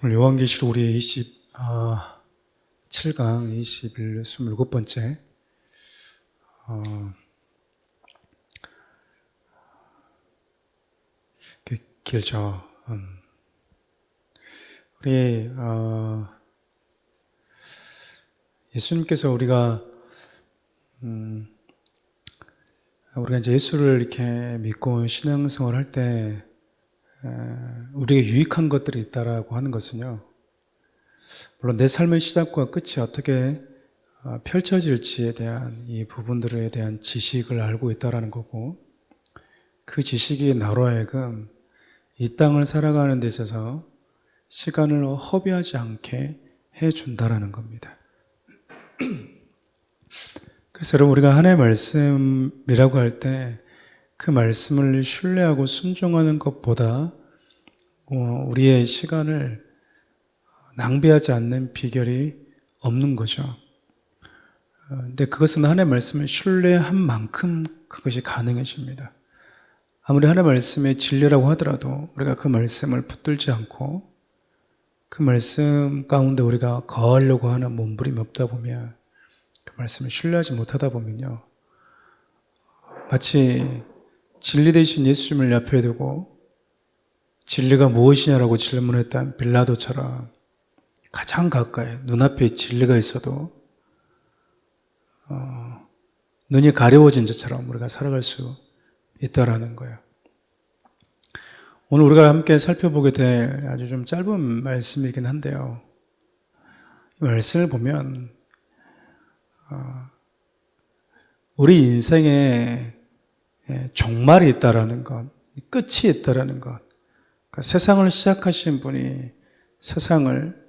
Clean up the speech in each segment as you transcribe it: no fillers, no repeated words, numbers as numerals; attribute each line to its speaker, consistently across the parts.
Speaker 1: 오늘 요한계시록 우리 27강 21, 27번째 길죠. 우리 예수님께서 우리가 이제 예수를 이렇게 믿고 신앙생활 할 때 우리에게 유익한 것들이 있다라고 하는 것은요, 물론 내 삶의 시작과 끝이 어떻게 펼쳐질지에 대한 이 부분들에 대한 지식을 알고 있다라는 거고, 그 지식이 나로 하여금 이 땅을 살아가는 데 있어서 시간을 허비하지 않게 해준다라는 겁니다. 그래서 여러분, 우리가 하나님의 말씀이라고 할 때 그 말씀을 신뢰하고 순종하는 것보다 우리의 시간을 낭비하지 않는 비결이 없는 거죠. 근데 그것은 하나님의 말씀을 신뢰한 만큼 그것이 가능해집니다. 아무리 하나님의 말씀의 진리라고 하더라도 우리가 그 말씀을 붙들지 않고 그 말씀 가운데 우리가 거하려고 하는 몸부림이 없다 보면, 그 말씀을 신뢰하지 못하다 보면요, 마치 진리 되신 예수님을 옆에 두고 진리가 무엇이냐라고 질문했던 빌라도처럼 가장 가까이 눈앞에 진리가 있어도 눈이 가려워진 자처럼 우리가 살아갈 수 있다라는 거예요. 오늘 우리가 함께 살펴보게 될 아주 좀 짧은 말씀이긴 한데요, 이 말씀을 보면 우리 인생에 종말이 있다라는 것, 끝이 있다라는 것, 그러니까 세상을 시작하신 분이 세상을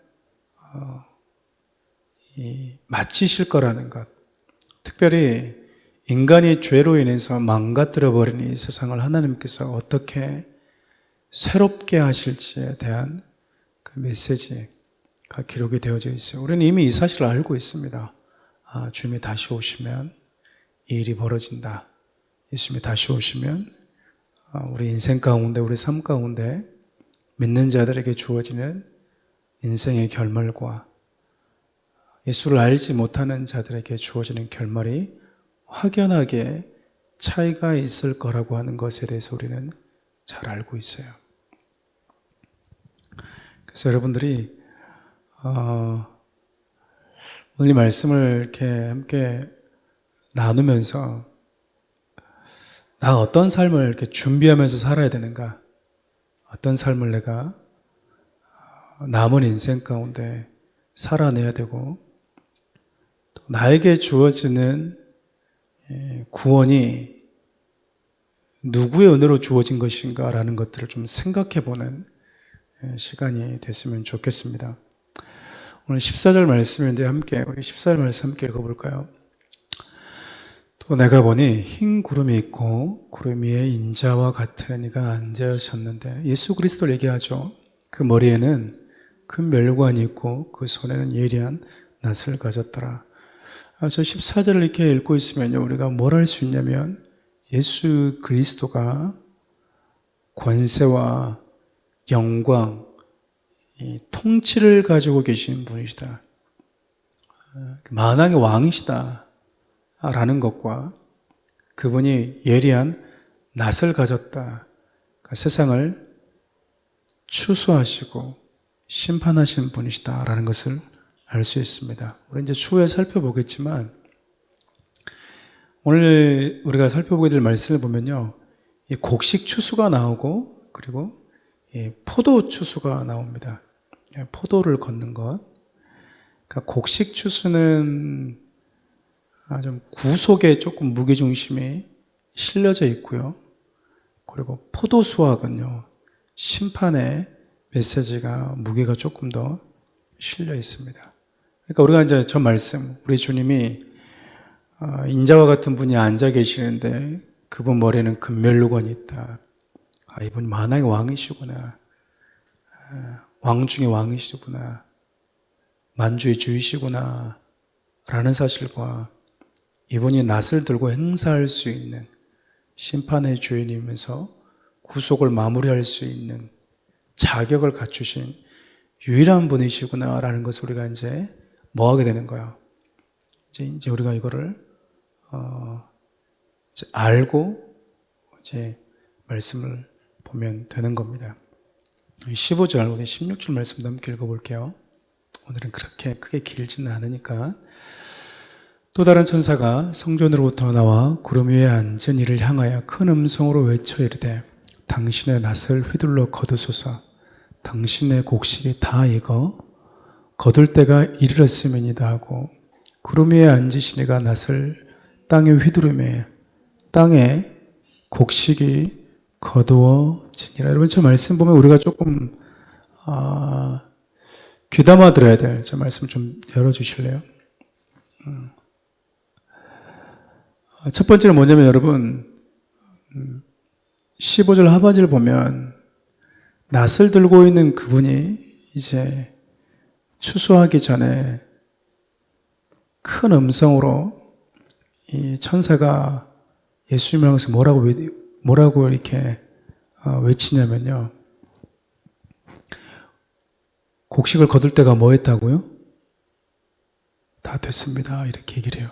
Speaker 1: 마치실 거라는 것, 특별히 인간이 죄로 인해서 망가뜨려버린 이 세상을 하나님께서 어떻게 새롭게 하실지에 대한 그 메시지가 기록이 되어져 있어요. 우리는 이미 이 사실을 알고 있습니다. 주님이 다시 오시면 이 일이 벌어진다. 예수님이 다시 오시면 우리 인생 가운데, 우리 삶 가운데 믿는 자들에게 주어지는 인생의 결말과 예수를 알지 못하는 자들에게 주어지는 결말이 확연하게 차이가 있을 거라고 하는 것에 대해서 우리는 잘 알고 있어요. 그래서 여러분들이 오늘 이 말씀을 이렇게 함께 나누면서 나 어떤 삶을 이렇게 준비하면서 살아야 되는가, 어떤 삶을 내가 남은 인생 가운데 살아내야 되고, 또 나에게 주어지는 구원이 누구의 은혜로 주어진 것인가 라는 것들을 좀 생각해 보는 시간이 됐으면 좋겠습니다. 오늘 14절 말씀인데 함께 우리 14절 말씀 함께 읽어볼까요? 또 내가 보니 흰 구름이 있고 구름 위에 인자와 같은 이가 앉으셨는데, 예수 그리스도를 얘기하죠. 그 머리에는 큰 멸관이 있고 그 손에는 예리한 낫을 가졌더라. 저 14절을 이렇게 읽고 있으면요, 우리가 뭘 할 수 있냐면 예수 그리스도가 권세와 영광, 이 통치를 가지고 계신 분이시다, 만왕의 왕이시다 라는 것과, 그분이 예리한 낫을 가졌다, 그러니까 세상을 추수하시고 심판하시는 분이시다 라는 것을 알 수 있습니다. 우리 이제 추후에 살펴보겠지만, 오늘 우리가 살펴보게 될 말씀을 보면요, 이 곡식 추수가 나오고 그리고 이 포도 추수가 나옵니다. 포도를 걷는 것. 그러니까 곡식 추수는 좀 구속에 조금 무게중심이 실려져 있고요. 그리고 포도 수확은요, 심판의 메시지가, 무게가 조금 더 실려 있습니다. 그러니까 우리가 이제 저 말씀, 우리 주님이 인자와 같은 분이 앉아 계시는데 그분 머리에는 금면류관이 있다. 이분이 만왕의 왕이시구나. 왕 중의 왕이시구나. 만주의 주이시구나 라는 사실과, 이분이 낫을 들고 행사할 수 있는 심판의 주인이면서 구속을 마무리할 수 있는 자격을 갖추신 유일한 분이시구나라는 것을 우리가 이제 뭐 하게 되는 거야. 이제 우리가 이거를 이제 알고 이제 말씀을 보면 되는 겁니다. 15절, 우리 16절 말씀도 함께 읽어볼게요. 오늘은 그렇게 크게 길지는 않으니까. 또 다른 천사가 성전으로부터 나와 구름 위에 앉은 이를 향하여 큰 음성으로 외쳐 이르되 당신의 낫을 휘둘러 거두소서. 당신의 곡식이 다 익어 거둘 때가 이르렀음이니이다 하고 구름 위에 앉으신 이가 낫을 땅에 휘두르매 땅에 곡식이 거두어지니라. 여러분 저 말씀 보면 우리가 조금 귀담아 들어야 될 저 말씀 좀 열어주실래요? 첫 번째는 뭐냐면 여러분 15절 하반절을 보면 낫을 들고 있는 그분이 이제 추수하기 전에 큰 음성으로 이 천사가 예수님을 향해서 뭐라고 이렇게 외치냐면요. 곡식을 거둘 때가 뭐 했다고요? 다 됐습니다. 이렇게 얘기를 해요.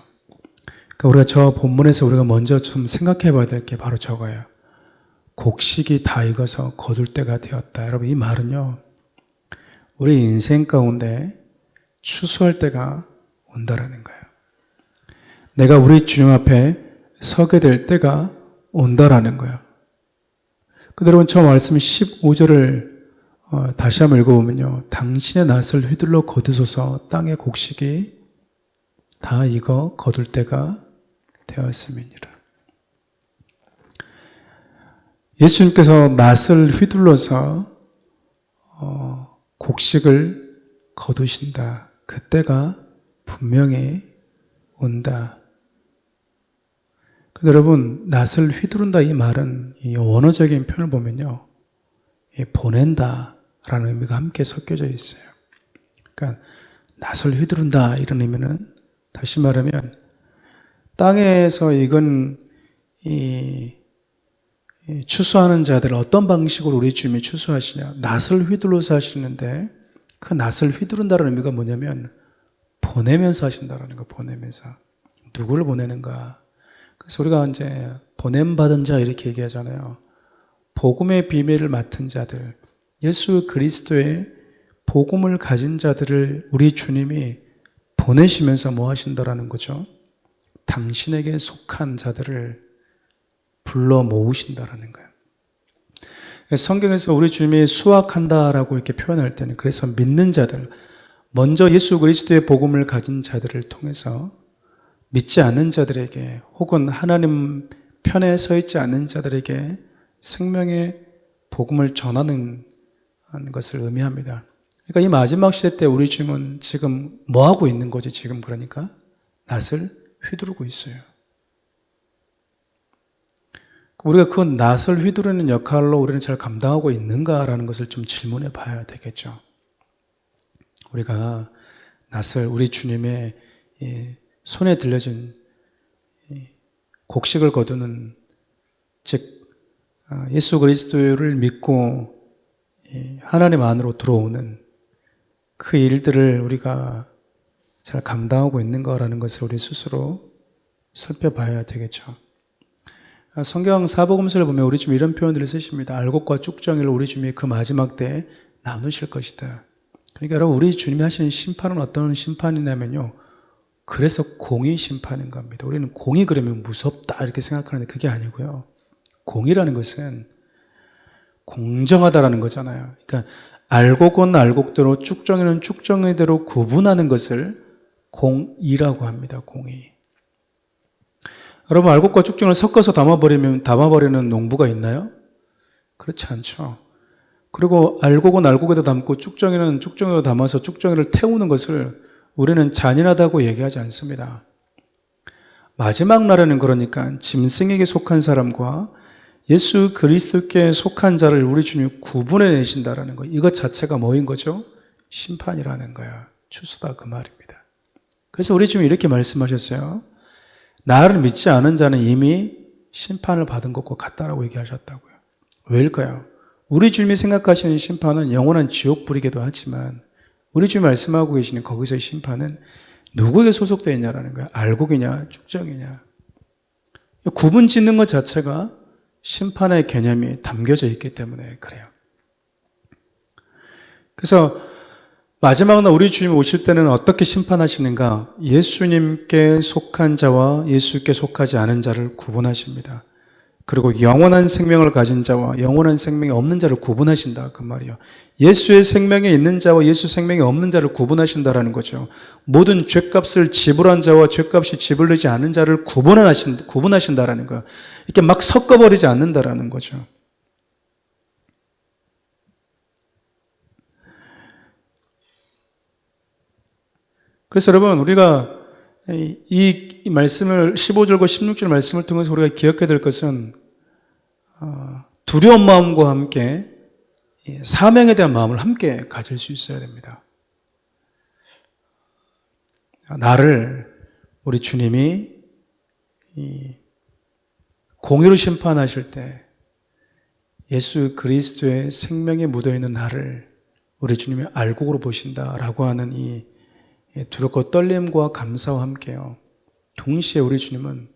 Speaker 1: 그러니까 우리가 저 본문에서 우리가 먼저 좀 생각해 봐야 될 게 바로 저거예요. 곡식이 다 익어서 거둘 때가 되었다. 여러분 이 말은요. 우리 인생 가운데 추수할 때가 온다라는 거예요. 내가 우리 주님 앞에 서게 될 때가 온다라는 거예요. 근데 여러분 저 말씀 15절을 다시 한번 읽어보면요. 당신의 낫을 휘둘러 거두소서. 땅의 곡식이 다 익어 거둘 때가 되었음이니라. 예수님께서 낫을 휘둘러서 곡식을 거두신다. 그때가 분명히 온다. 근데 여러분 낫을 휘두른다 이 말은 이 원어적인 표현을 보면요. 보낸다라는 의미가 함께 섞여져 있어요. 그러니까 낫을 휘두른다 이런 의미는 다시 말하면 땅에서 익은 이 추수하는 자들 어떤 방식으로 우리 주님이 추수하시냐. 낫을 휘둘러서 하시는데 그 낫을 휘두른다는 의미가 뭐냐면 보내면서 하신다는 거. 보내면서. 누구를 보내는가. 그래서 우리가 이제 보냄받은 자 이렇게 얘기하잖아요. 복음의 비밀을 맡은 자들, 예수 그리스도의 복음을 가진 자들을 우리 주님이 보내시면서 뭐 하신다라는 거죠? 당신에게 속한 자들을 불러 모으신다라는 거예요. 성경에서 우리 주님이 수확한다라고 이렇게 표현할 때는 그래서 믿는 자들, 먼저 예수 그리스도의 복음을 가진 자들을 통해서 믿지 않는 자들에게 혹은 하나님 편에 서 있지 않는 자들에게 생명의 복음을 전하는 것을 의미합니다. 그러니까 이 마지막 시대 때 우리 주님은 지금 뭐 하고 있는 거죠? 지금 그러니까 낫을 휘두르고 있어요. 우리가 그 낫을 휘두르는 역할로 우리는 잘 감당하고 있는가라는 것을 좀 질문해 봐야 되겠죠. 우리가 낫을 우리 주님의 손에 들려진 곡식을 거두는 즉 예수 그리스도를 믿고 하나님 안으로 들어오는 그 일들을 우리가 잘 감당하고 있는가라는 것을 우리 스스로 살펴봐야 되겠죠. 성경 사복음서를 보면 우리 주님 이런 표현들을 쓰십니다. 알곡과 쭉정이를 우리 주님이 그 마지막 때에 나누실 것이다. 그러니까 여러분 우리 주님이 하시는 심판은 어떤 심판이냐면요. 그래서 공의 심판인 겁니다. 우리는 공의 그러면 무섭다 이렇게 생각하는데 그게 아니고요. 공의라는 것은 공정하다라는 거잖아요. 그러니까 알곡은 알곡대로 쭉정이는 쭉정이대로 구분하는 것을 공의라고 합니다. 공의. 여러분 알곡과 쭉정이를 섞어서 담아버리는 농부가 있나요? 그렇지 않죠. 그리고 알곡은 알곡에다 담고 쭉정이는 쭉정이로 담아서 쭉정이를 태우는 것을 우리는 잔인하다고 얘기하지 않습니다. 마지막 날에는 그러니까 짐승에게 속한 사람과 예수 그리스도께 속한 자를 우리 주님이 구분해 내신다라는 거. 이것 자체가 뭐인 거죠? 심판이라는 거야. 추수다 그 말입니다. 그래서 우리 주님이 이렇게 말씀하셨어요. 나를 믿지 않은 자는 이미 심판을 받은 것과 같다라고 얘기하셨다고요. 왜일까요? 우리 주님이 생각하시는 심판은 영원한 지옥 불이기도 하지만 우리 주님이 말씀하고 계시는 거기서의 심판은 누구에게 소속되어 있냐라는 거야. 알곡이냐 쭉정이냐. 구분 짓는 것 자체가 심판의 개념이 담겨져 있기 때문에 그래요. 그래서 마지막 날 우리 주님 오실 때는 어떻게 심판하시는가? 예수님께 속한 자와 예수께 속하지 않은 자를 구분하십니다. 그리고 영원한 생명을 가진 자와 영원한 생명이 없는 자를 구분하신다 그 말이에요. 예수의 생명에 있는 자와 예수 생명이 없는 자를 구분하신다라는 거죠. 모든 죗값을 지불한 자와 죗값이 지불되지 않은 자를 구분하신다라는 거예요. 이렇게 막 섞어버리지 않는다라는 거죠. 그래서 여러분 우리가 이 말씀을 15절과 16절 말씀을 통해서 우리가 기억해야 될 것은 두려운 마음과 함께 사명에 대한 마음을 함께 가질 수 있어야 됩니다. 나를 우리 주님이 공의로 심판하실 때 예수 그리스도의 생명에 묻어있는 나를 우리 주님이 알곡으로 보신다라고 하는 이 두렵고 떨림과 감사와 함께요. 동시에 우리 주님은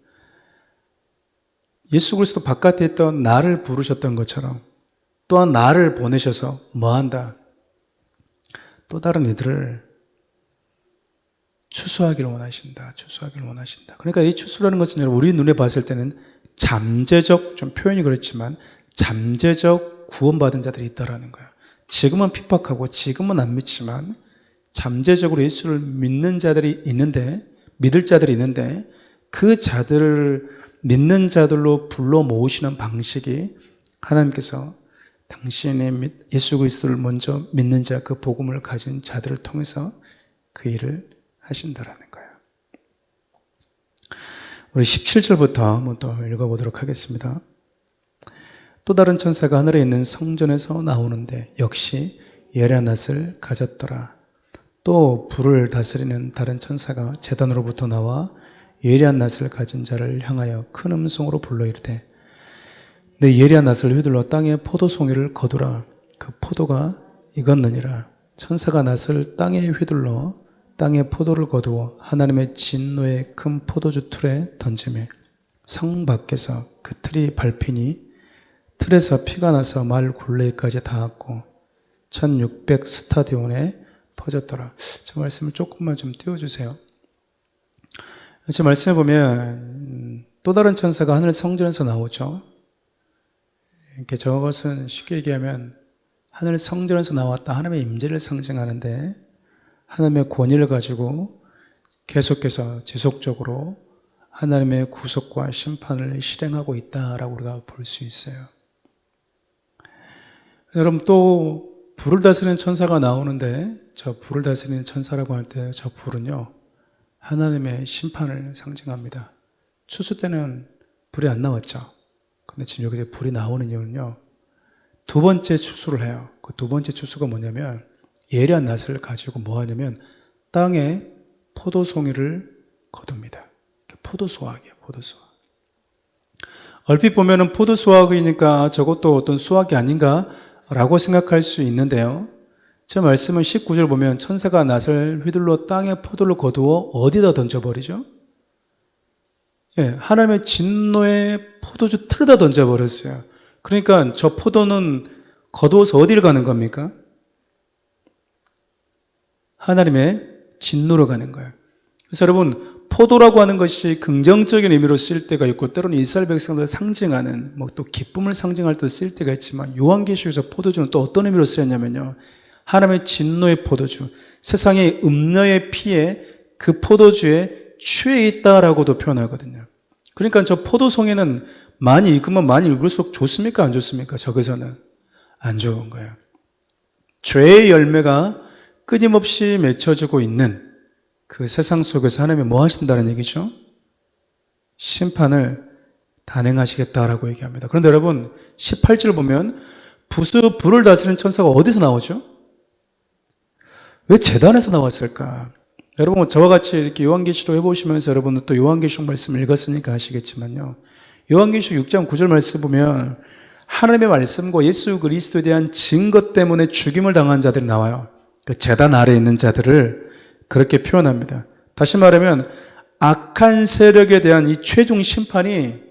Speaker 1: 예수 그리스도 바깥에 있던 나를 부르셨던 것처럼 또한 나를 보내셔서 뭐한다? 또 다른 이들을 추수하기를 원하신다. 추수하기를 원하신다. 그러니까 이 추수라는 것은 우리 눈에 봤을 때는 잠재적, 좀 표현이 그렇지만 잠재적 구원받은 자들이 있다라는 거예요. 지금은 핍박하고 지금은 안 믿지만 잠재적으로 예수를 믿는 자들이 있는데, 믿을 자들이 있는데 그 자들을 믿는 자들로 불러 모으시는 방식이 하나님께서 당신의 예수 그리스도를 먼저 믿는 자, 그 복음을 가진 자들을 통해서 그 일을 하신다라는 거예요. 우리 17절부터 한번 또 읽어보도록 하겠습니다. 또 다른 천사가 하늘에 있는 성전에서 나오는데 역시 예리한 낫을 가졌더라. 또 불을 다스리는 다른 천사가 제단으로부터 나와 예리한 낫을 가진 자를 향하여 큰 음성으로 불러 이르되 내 예리한 낫을 휘둘러 땅에 포도송이를 거두라. 그 포도가 익었느니라. 천사가 낫을 땅에 휘둘러 땅에 포도를 거두어 하나님의 진노의 큰 포도주 틀에 던지매 성 밖에서 그 틀이 밟히니 틀에서 피가 나서 말 굴레까지 닿았고 1600 스타디온에 퍼졌더라. 저 말씀을 조금만 좀 띄워주세요. 저 말씀에 보면 또 다른 천사가 하늘 성전에서 나오죠. 이렇게 저것은 쉽게 얘기하면 하늘 성전에서 나왔다 하나님의 임재를 상징하는데 하나님의 권위를 가지고 계속해서 지속적으로 하나님의 구속과 심판을 실행하고 있다라고 우리가 볼 수 있어요. 여러분 또 불을 다스리는 천사가 나오는데 저 불을 다스리는 천사라고 할 때 저 불은요 하나님의 심판을 상징합니다. 추수 때는 불이 안 나왔죠. 근데 지금 여기서 불이 나오는 이유는요 두 번째 추수를 해요. 그 두 번째 추수가 뭐냐면 예리한 낫을 가지고 뭐 하냐면 땅에 포도송이를 거둡니다. 포도수확이에요. 포도수확. 얼핏 보면은 포도수확이니까 저것도 어떤 수확이 아닌가라고 생각할 수 있는데요. 제 말씀은 19절 보면 천사가 낫을 휘둘러 땅에 포도를 거두어 어디다 던져버리죠? 예, 하나님의 진노의 포도주 틀에다 던져버렸어요. 그러니까 저 포도는 거두어서 어디를 가는 겁니까? 하나님의 진노로 가는 거예요. 그래서 여러분 포도라고 하는 것이 긍정적인 의미로 쓰일 때가 있고 때로는 이스라엘 백성들을 상징하는 또 기쁨을 상징할 때 쓰일 때가 있지만 요한계시록에서 포도주는 또 어떤 의미로 쓰였냐면요 하나님의 진노의 포도주, 세상의 음녀의 피에 그 포도주에 취해 있다라고도 표현하거든요. 그러니까 저 포도송이는 많이 익으면 많이 익을수록 좋습니까? 안 좋습니까? 저기서는 안 좋은 거예요. 죄의 열매가 끊임없이 맺혀지고 있는 그 세상 속에서 하나님이 뭐 하신다는 얘기죠? 심판을 단행하시겠다라고 얘기합니다. 그런데 여러분 18절 보면 불을 다스리는 천사가 어디서 나오죠? 왜 제단에서 나왔을까? 여러분 저와 같이 이렇게 요한계시록 해보시면서 여러분은 또 요한계시록 말씀을 읽었으니까 아시겠지만요 요한계시록 6장 9절 말씀 보면 하나님의 말씀과 예수 그리스도에 대한 증거 때문에 죽임을 당한 자들이 나와요. 그 제단 아래에 있는 자들을 그렇게 표현합니다. 다시 말하면 악한 세력에 대한 이 최종 심판이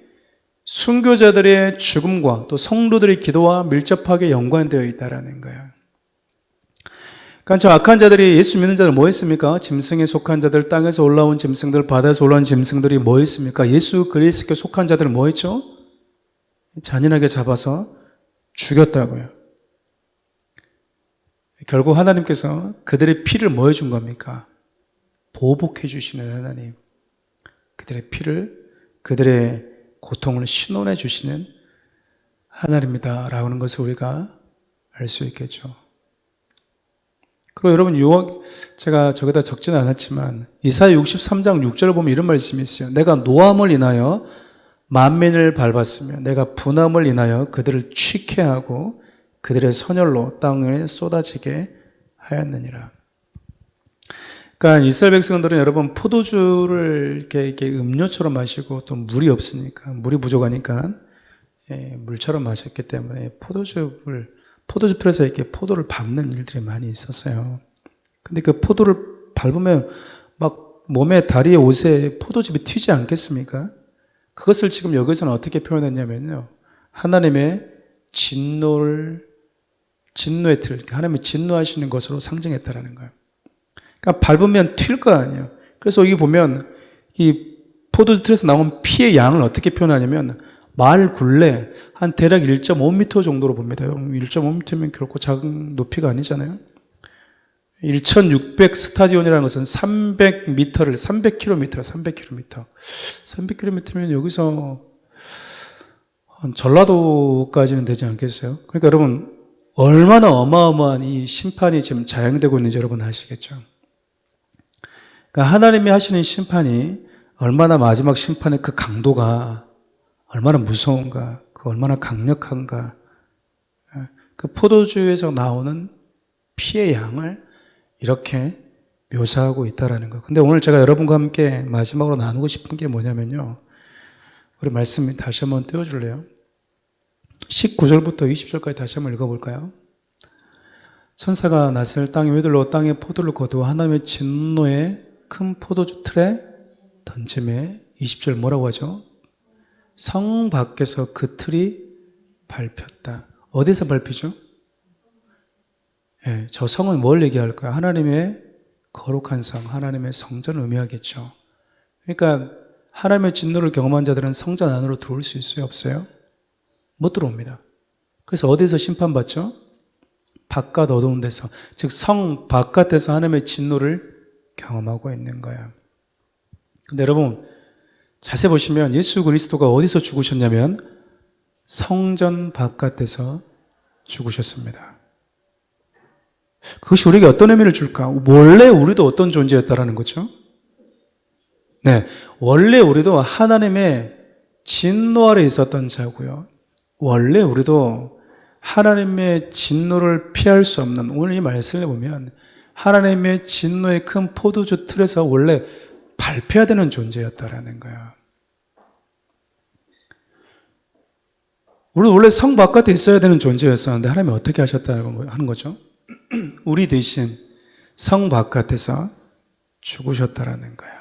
Speaker 1: 순교자들의 죽음과 또 성도들의 기도와 밀접하게 연관되어 있다는 거예요. 그러니까 저 악한 자들이, 예수 믿는 자들 뭐 했습니까? 짐승에 속한 자들, 땅에서 올라온 짐승들, 바다에서 올라온 짐승들이 뭐 했습니까? 예수 그리스도께 속한 자들 뭐 했죠? 잔인하게 잡아서 죽였다고요. 결국 하나님께서 그들의 피를 뭐 해준 겁니까? 보복해 주시는 하나님. 그들의 피를, 그들의 고통을 신원해 주시는 하나님이다 라는 것을 우리가 알 수 있겠죠. 그리고 여러분, 제가 저기다 적지는 않았지만 이사야 63장 6절을 보면 이런 말씀이 있어요. 내가 노함을 인하여 만민을 밟았으며 내가 분함을 인하여 그들을 취케하고 그들의 선혈로 땅에 쏟아지게 하였느니라. 그러니까 이스라엘 백성들은 여러분 포도주를 이렇게 음료처럼 마시고 또 물이 없으니까, 물이 부족하니까 물처럼 마셨기 때문에 포도주 풀에서 이렇게 포도를 밟는 일들이 많이 있었어요. 근데 그 포도를 밟으면 막 몸에, 다리에, 옷에 포도즙이 튀지 않겠습니까? 그것을 지금 여기서는 어떻게 표현했냐면요. 하나님의 진노의 틀, 하나님의 진노하시는 것으로 상징했다라는 거예요. 그러니까 밟으면 튈 거 아니에요. 그래서 여기 보면 이 포도주 틀에서 나온 피의 양을 어떻게 표현하냐면 말 굴레 한 대략 1.5m 정도로 봅니다. 1.5m면 결코 작은 높이가 아니잖아요. 1600 스타디온이라는 것은 300km. 여기서 한 전라도까지는 되지 않겠어요? 그러니까 여러분, 얼마나 어마어마한 이 심판이 지금 자행되고 있는지 여러분 아시겠죠? 그러니까 하나님이 하시는 심판이 얼마나, 마지막 심판의 그 강도가 얼마나 무서운가, 그 얼마나 강력한가, 그 포도주에서 나오는 피의 양을 이렇게 묘사하고 있다라는 거. 근데 오늘 제가 여러분과 함께 마지막으로 나누고 싶은 게 뭐냐면요. 우리 말씀 다시 한번 띄워줄래요? 19절부터 20절까지 다시 한번 읽어볼까요? 천사가 낯을 땅에 휘둘러 땅에 포도를 거두어 하나님의 진노의 큰 포도주 틀에 던짐에 20절 뭐라고 하죠? 성 밖에서 그 틀이 밟혔다. 어디서 밟히죠? 예, 저 성은 뭘 얘기할까요? 하나님의 거룩한 성, 하나님의 성전을 의미하겠죠. 그러니까 하나님의 진노를 경험한 자들은 성전 안으로 들어올 수 있어요? 없어요? 못 들어옵니다. 그래서 어디서 심판받죠? 바깥 어두운 데서, 즉 성 바깥에서 하나님의 진노를 경험하고 있는 거예요. 근데 여러분 자세히 보시면 예수 그리스도가 어디서 죽으셨냐면 성전 바깥에서 죽으셨습니다. 그것이 우리에게 어떤 의미를 줄까? 원래 우리도 어떤 존재였다라는 거죠? 네, 원래 우리도 하나님의 진노 아래 있었던 자고요. 원래 우리도 하나님의 진노를 피할 수 없는, 오늘 이 말씀을 보면 하나님의 진노의 큰 포도주 틀에서 원래 밟혀야 되는 존재였다라는 거예요. 우리는 원래 성 바깥에 있어야 되는 존재였었는데 하나님이 어떻게 하셨다는 거죠? 우리 대신 성 바깥에서 죽으셨다라는 거예요.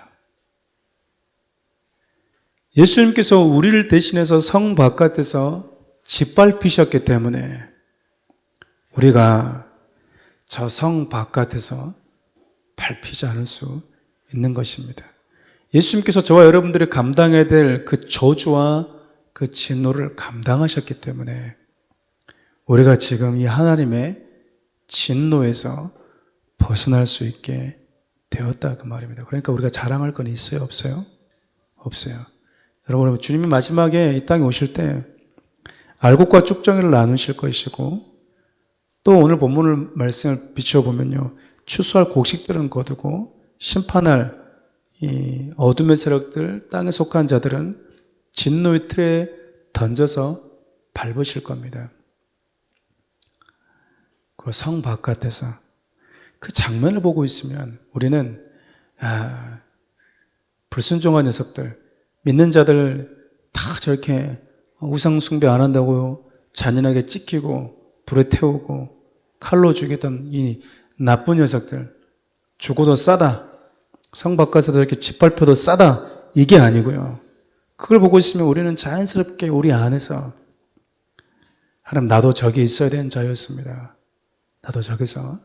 Speaker 1: 예수님께서 우리를 대신해서 성 바깥에서 짓밟히셨기 때문에 우리가 저 성 바깥에서 밟히지 않을 수 있는 것입니다. 예수님께서 저와 여러분들이 감당해야 될 그 저주와 그 진노를 감당하셨기 때문에 우리가 지금 이 하나님의 진노에서 벗어날 수 있게 되었다 그 말입니다. 그러니까 우리가 자랑할 건 있어요? 없어요? 없어요. 여러분, 주님이 마지막에 이 땅에 오실 때 알곡과 쭉정이를 나누실 것이고 또 오늘 본문을 말씀을 비추어 보면요, 추수할 곡식들은 거두고 심판할 이 어둠의 세력들, 땅에 속한 자들은 진노의 틀에 던져서 밟으실 겁니다. 그 성 바깥에서 그 장면을 보고 있으면 우리는 불순종한 녀석들, 믿는 자들 다 저렇게 우상 숭배 안 한다고 잔인하게 찢기고 불에 태우고 칼로 죽이던 이 나쁜 녀석들, 죽어도 싸다, 성 바깥에서 이렇게 짓밟혀도 싸다, 이게 아니고요. 그걸 보고 있으면 우리는 자연스럽게 우리 안에서 하나님, 나도 저기 있어야 되는 자였습니다. 나도 저기서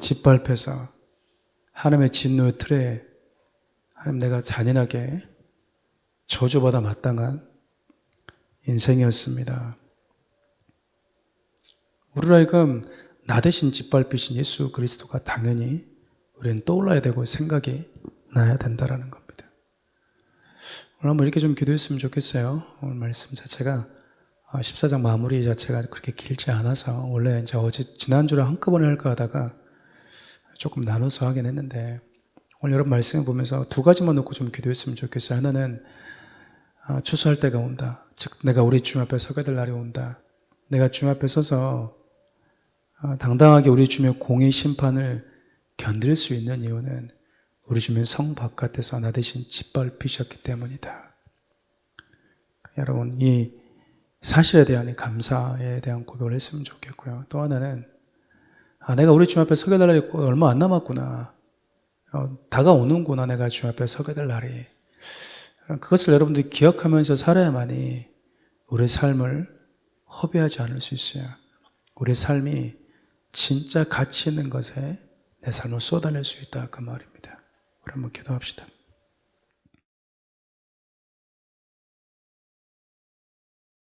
Speaker 1: 짓밟혀서 하나님의 진노의 틀에 하나님, 내가 잔인하게 저주받아 마땅한 인생이었습니다. 우리로 하여금 나 대신 짓밟히신 예수 그리스도가 당연히 우리는 떠올라야 되고 생각이 나야 된다는 겁니다. 오늘 한번 이렇게 좀 기도했으면 좋겠어요. 오늘 말씀 자체가 14장 마무리 자체가 그렇게 길지 않아서 원래 이제 지난주랑 한꺼번에 할까 하다가 조금 나눠서 하긴 했는데, 오늘 여러분 말씀을 보면서 두 가지만 놓고 좀 기도했으면 좋겠어요. 하나는 추수할 때가 온다. 즉 내가 우리 주님 앞에 서게 될 날이 온다. 내가 주님 앞에 서서 당당하게 우리 주님의 공의 심판을 견딜 수 있는 이유는 우리 주님의 성 바깥에서 나 대신 짓밟히셨기 때문이다. 여러분, 이 사실에 대한 감사에 대한 고백을 했으면 좋겠고요. 또 하나는 내가 우리 주님 앞에 서게 될 날이 얼마 안 남았구나. 다가오는구나. 내가 주님 앞에 서게 될 날이. 그것을 여러분들이 기억하면서 살아야만이 우리의 삶을 허비하지 않을 수 있어요. 우리의 삶이 진짜 가치 있는 것에 내 삶을 쏟아낼 수 있다, 그 말입니다. 우리 한번 기도합시다.